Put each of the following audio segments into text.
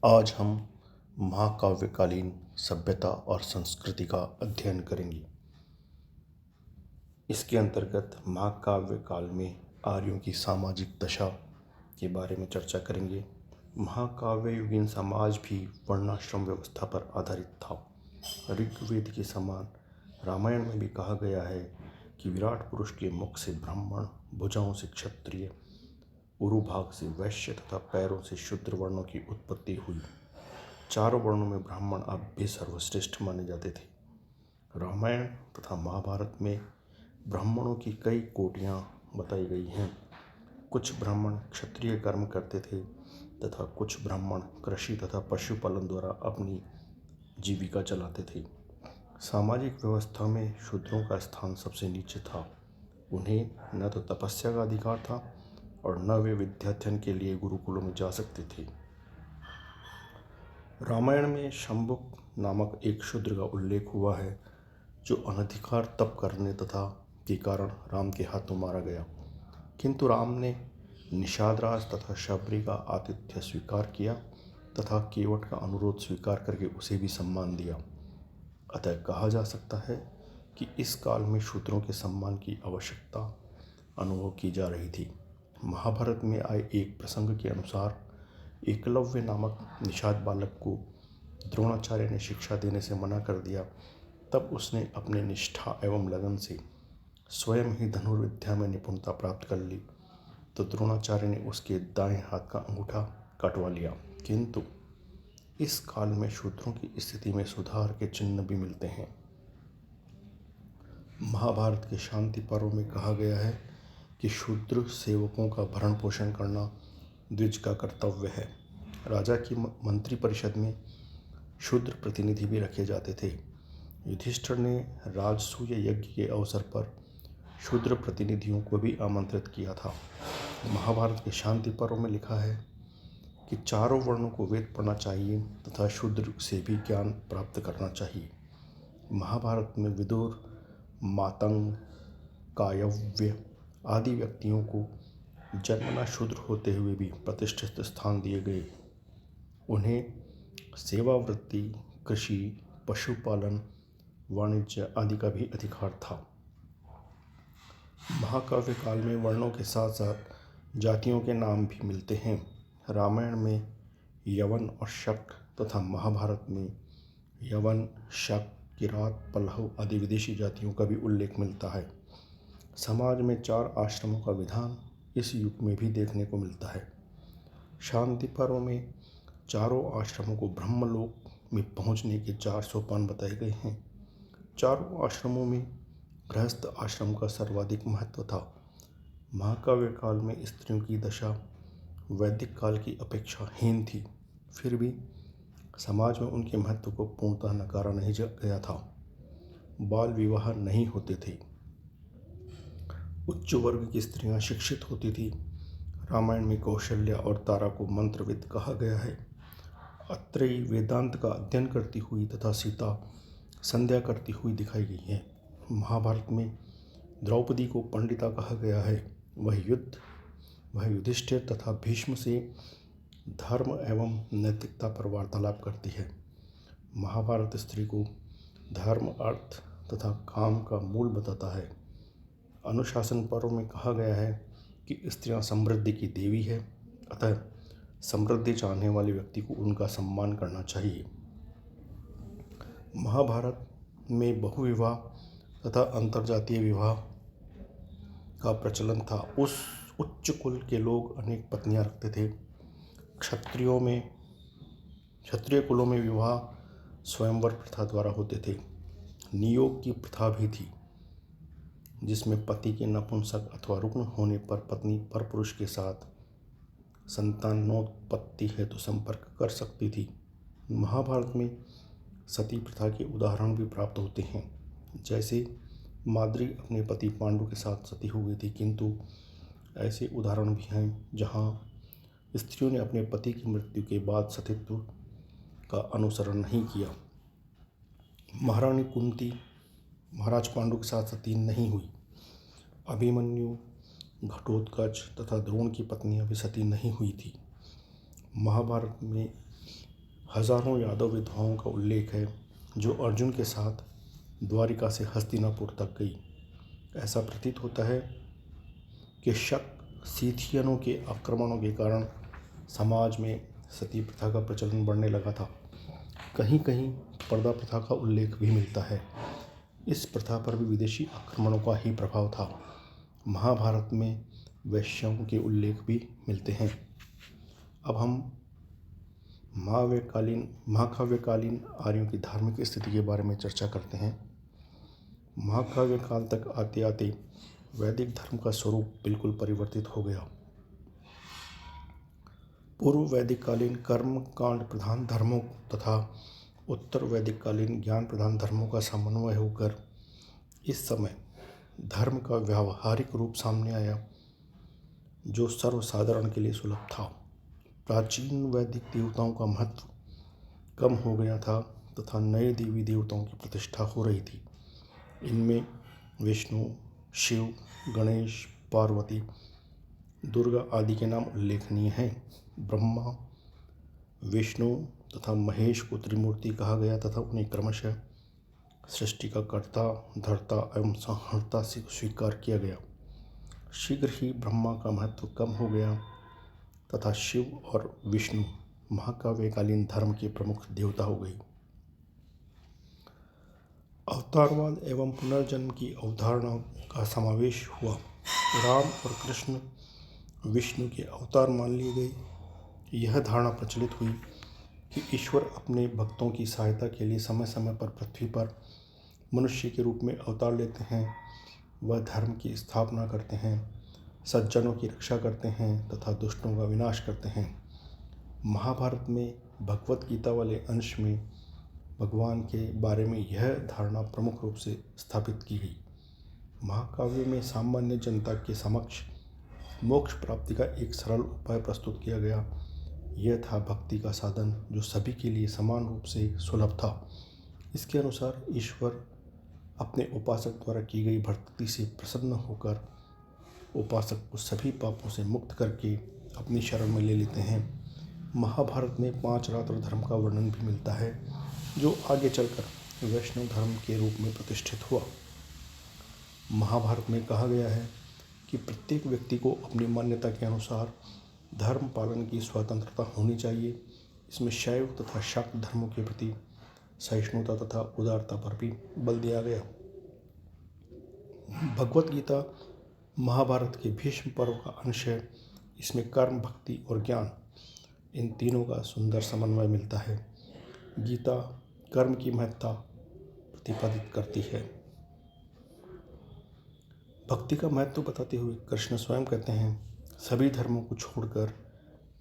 आज हम महाकाव्यकालीन सभ्यता और संस्कृति का अध्ययन करेंगे। इसके अंतर्गत महाकाव्य काल में आर्यों की सामाजिक दशा के बारे में चर्चा करेंगे। महाकाव्य युगीन समाज भी वर्णाश्रम व्यवस्था पर आधारित था। ऋग्वेद के समान रामायण में भी कहा गया है कि विराट पुरुष के मुख से ब्राह्मण, भुजाओं से क्षत्रिय, उरुभाग से वैश्य तथा पैरों से शूद्र वर्णों की उत्पत्ति हुई। चारों वर्णों में ब्राह्मण अब भी सर्वश्रेष्ठ माने जाते थे। रामायण तथा महाभारत में ब्राह्मणों की कई कोटियाँ बताई गई हैं। कुछ ब्राह्मण क्षत्रिय कर्म करते थे तथा कुछ ब्राह्मण कृषि तथा पशुपालन द्वारा अपनी जीविका चलाते थे। सामाजिक व्यवस्था में शूद्रों का स्थान सबसे नीचे था। उन्हें न तो तपस्या का अधिकार था और न वे विद्याध्ययन के लिए गुरुकुलों में जा सकते थे। रामायण में शंभुक नामक एक शूद्र का उल्लेख हुआ है जो अनधिकार तप करने तथा के कारण राम के हाथों मारा गया, किंतु राम ने निषादराज तथा शबरी का आतिथ्य स्वीकार किया तथा केवट का अनुरोध स्वीकार करके उसे भी सम्मान दिया। अतः कहा जा सकता है कि इस काल में शूद्रों के सम्मान की आवश्यकता अनुभव की जा रही थी। महाभारत में आए एक प्रसंग के अनुसार एकलव्य नामक निषाद बालक को द्रोणाचार्य ने शिक्षा देने से मना कर दिया। तब उसने अपने निष्ठा एवं लगन से स्वयं ही धनुर्विद्या में निपुणता प्राप्त कर ली तो द्रोणाचार्य ने उसके दाएं हाथ का अंगूठा कटवा लिया। किंतु इस काल में शूद्रों की स्थिति में सुधार के चिन्ह भी मिलते हैं। महाभारत के शांति पर्व में कहा गया है कि शूद्र सेवकों का भरण पोषण करना द्विज का कर्तव्य है। राजा की मंत्री परिषद में शूद्र प्रतिनिधि भी रखे जाते थे। युधिष्ठिर ने राजसूय यज्ञ के अवसर पर शूद्र प्रतिनिधियों को भी आमंत्रित किया था। महाभारत के शांति पर्व में लिखा है कि चारों वर्णों को वेद पढ़ना चाहिए तथा शूद्र से भी ज्ञान प्राप्त करना चाहिए। महाभारत में विदुर, मातंग, कायव्य आदि व्यक्तियों को जन्मना शूद्र होते हुए भी प्रतिष्ठित स्थान दिए गए। उन्हें सेवावृत्ति, कृषि, पशुपालन, वाणिज्य आदि का भी अधिकार था। महाकाव्य काल में वर्णों के साथ साथ जातियों के नाम भी मिलते हैं। रामायण में यवन और शक तथा महाभारत में यवन, शक, किरात, पल्लव आदि विदेशी जातियों का भी उल्लेख मिलता है। समाज में 4 आश्रमों का विधान इस युग में भी देखने को मिलता है। शांति पर्व में चारों आश्रमों को ब्रह्मलोक में पहुंचने के 4 सोपान बताए गए हैं। चारों आश्रमों में गृहस्थ आश्रम का सर्वाधिक महत्व था। महाकाव्य काल में स्त्रियों की दशा वैदिक काल की अपेक्षा हीन थी, फिर भी समाज में उनके महत्व को पूर्णतः नकारा नहीं गया था। बाल विवाह नहीं होते थे। उच्च वर्ग की स्त्रियां शिक्षित होती थी। रामायण में कौशल्या और तारा को मंत्रविद कहा गया है। अत्रेयी वेदांत का अध्ययन करती हुई तथा सीता संध्या करती हुई दिखाई गई है। महाभारत में द्रौपदी को पंडिता कहा गया है। वह युधिष्ठिर तथा भीष्म से धर्म एवं नैतिकता पर वार्तालाप करती है। महाभारत स्त्री को धर्म, अर्थ तथा काम का मूल बताता है। अनुशासन पर्व में कहा गया है कि स्त्रियां समृद्धि की देवी है, अतः समृद्धि चाहने वाले व्यक्ति को उनका सम्मान करना चाहिए। महाभारत में बहुविवाह तथा अंतर्जातीय विवाह का प्रचलन था। उस उच्च कुल के लोग अनेक पत्नियां रखते थे। क्षत्रिय कुलों में विवाह स्वयंवर प्रथा द्वारा होते थे। नियोग की प्रथा भी थी, जिसमें पति के नपुंसक अथवा रुग्ण होने पर पत्नी परपुरुष के साथ संतानोत्पत्ति हेतु संपर्क कर सकती थी। महाभारत में सती प्रथा के उदाहरण भी प्राप्त होते हैं, जैसे माद्री अपने पति पांडु के साथ सती हो गई थी, किंतु ऐसे उदाहरण भी हैं जहां स्त्रियों ने अपने पति की मृत्यु के बाद सतीत्व का अनुसरण नहीं किया। महारानी कुंती महाराज पांडु के साथ सती नहीं हुई। अभिमन्यु, घटोत्कच तथा द्रोण की पत्नियां भी सती नहीं हुई थी। महाभारत में हजारों यादव विधवाओं का उल्लेख है जो अर्जुन के साथ द्वारिका से हस्तिनापुर तक गई। ऐसा प्रतीत होता है कि शक सीथियनों के आक्रमणों के कारण समाज में सती प्रथा का प्रचलन बढ़ने लगा था। कहीं कहीं पर्दा प्रथा का उल्लेख भी मिलता है। इस प्रथा पर भी विदेशी आक्रमणों का ही प्रभाव था। महाभारत में वैश्याओं के उल्लेख भी मिलते हैं। अब हम महाकाव्यकालीन आर्यों की धार्मिक स्थिति के बारे में चर्चा करते हैं। महाकाव्य काल तक आते आते वैदिक धर्म का स्वरूप बिल्कुल परिवर्तित हो गया। पूर्व वैदिक कालीन कर्म कांड प्रधान धर्मों तथा उत्तर वैदिक कालीन ज्ञान प्रधान धर्मों का समन्वय होकर इस समय धर्म का व्यावहारिक रूप सामने आया जो सर्वसाधारण के लिए सुलभ था। प्राचीन वैदिक देवताओं का महत्व कम हो गया था तथा नए देवी देवताओं की प्रतिष्ठा हो रही थी। इनमें विष्णु, शिव, गणेश, पार्वती, दुर्गा आदि के नाम उल्लेखनीय हैं। ब्रह्मा, विष्णु तथा महेश को त्रिमूर्ति कहा गया तथा उन्हें क्रमशः सृष्टि का कर्ता, धर्ता एवं संहर्ता से स्वीकार किया गया। शीघ्र ही ब्रह्मा का महत्व कम हो गया तथा शिव और विष्णु महाकाव्यकालीन धर्म के प्रमुख देवता हो गए। अवतारवाद एवं पुनर्जन्म की अवधारणा का समावेश हुआ। राम और कृष्ण विष्णु के अवतार मान लिए गए। यह धारणा प्रचलित हुई कि ईश्वर अपने भक्तों की सहायता के लिए समय समय पर पृथ्वी पर मनुष्य के रूप में अवतार लेते हैं। वह धर्म की स्थापना करते हैं, सज्जनों की रक्षा करते हैं तथा दुष्टों का विनाश करते हैं। महाभारत में भगवत गीता वाले अंश में भगवान के बारे में यह धारणा प्रमुख रूप से स्थापित की गई। महाकाव्य में सामान्य जनता के समक्ष मोक्ष प्राप्ति का एक सरल उपाय प्रस्तुत किया गया। यह था भक्ति का साधन जो सभी के लिए समान रूप से सुलभ था। इसके अनुसार ईश्वर अपने उपासक द्वारा की गई भक्ति से प्रसन्न होकर उपासक को सभी पापों से मुक्त करके अपनी शरण में ले लेते हैं। महाभारत में 5 रात्र धर्म का वर्णन भी मिलता है जो आगे चलकर वैष्णव धर्म के रूप में प्रतिष्ठित हुआ। महाभारत में कहा गया है कि प्रत्येक व्यक्ति को अपनी मान्यता के अनुसार धर्म पालन की स्वतंत्रता होनी चाहिए। इसमें शैव तथा शाक्त धर्मों के प्रति सहिष्णुता तथा उदारता पर भी बल दिया गया। भगवत गीता महाभारत के भीष्म पर्व का अंश है। इसमें कर्म, भक्ति और ज्ञान इन तीनों का सुंदर समन्वय मिलता है। गीता कर्म की महत्ता प्रतिपादित करती है। भक्ति का महत्व बताते हुए कृष्ण स्वयं कहते हैं, सभी धर्मों को छोड़कर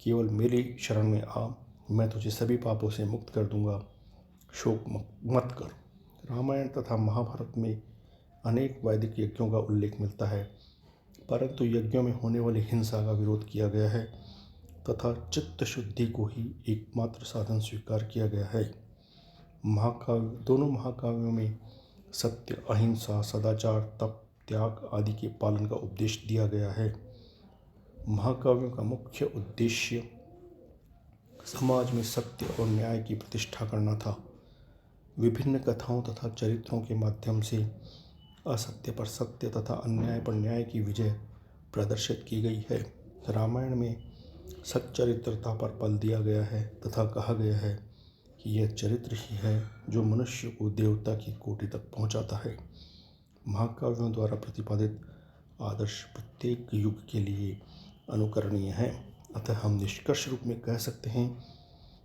केवल मेरी शरण में आ, मैं तुझे सभी पापों से मुक्त कर दूंगा, शोक मत कर। रामायण तथा महाभारत में अनेक वैदिक यज्ञों का उल्लेख मिलता है, परंतु यज्ञों में होने वाली हिंसा का विरोध किया गया है तथा चित्त शुद्धि को ही एकमात्र साधन स्वीकार किया गया है। दोनों महाकाव्यों में सत्य, अहिंसा, सदाचार, तप, त्याग आदि के पालन का उपदेश दिया गया है। महाकाव्यों का मुख्य उद्देश्य समाज में सत्य और न्याय की प्रतिष्ठा करना था। विभिन्न कथाओं तथा चरित्रों के माध्यम से असत्य पर सत्य तथा अन्याय पर न्याय की विजय प्रदर्शित की गई है। रामायण में सच्चरित्रता पर बल दिया गया है तथा कहा गया है कि यह चरित्र ही है जो मनुष्य को देवता की कोटि तक पहुंचाता है। महाकाव्यों द्वारा प्रतिपादित आदर्श प्रत्येक युग के लिए अनुकरणीय है। अतः हम निष्कर्ष रूप में कह सकते हैं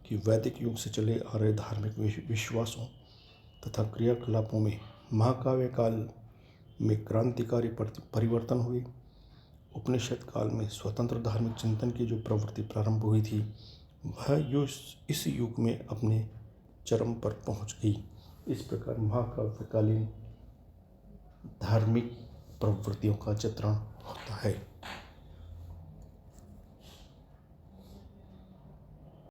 कि वैदिक युग से चले आ रहे धार्मिक विश्वासों तथा क्रियाकलापों में महाकाव्य काल में क्रांतिकारी परिवर्तन हुए। उपनिषद काल में स्वतंत्र धार्मिक चिंतन की जो प्रवृत्ति प्रारंभ हुई थी वह इस युग में अपने चरम पर पहुंच गई। इस प्रकार महाकाव्यकालीन धार्मिक प्रवृत्तियों का चित्रण होता है।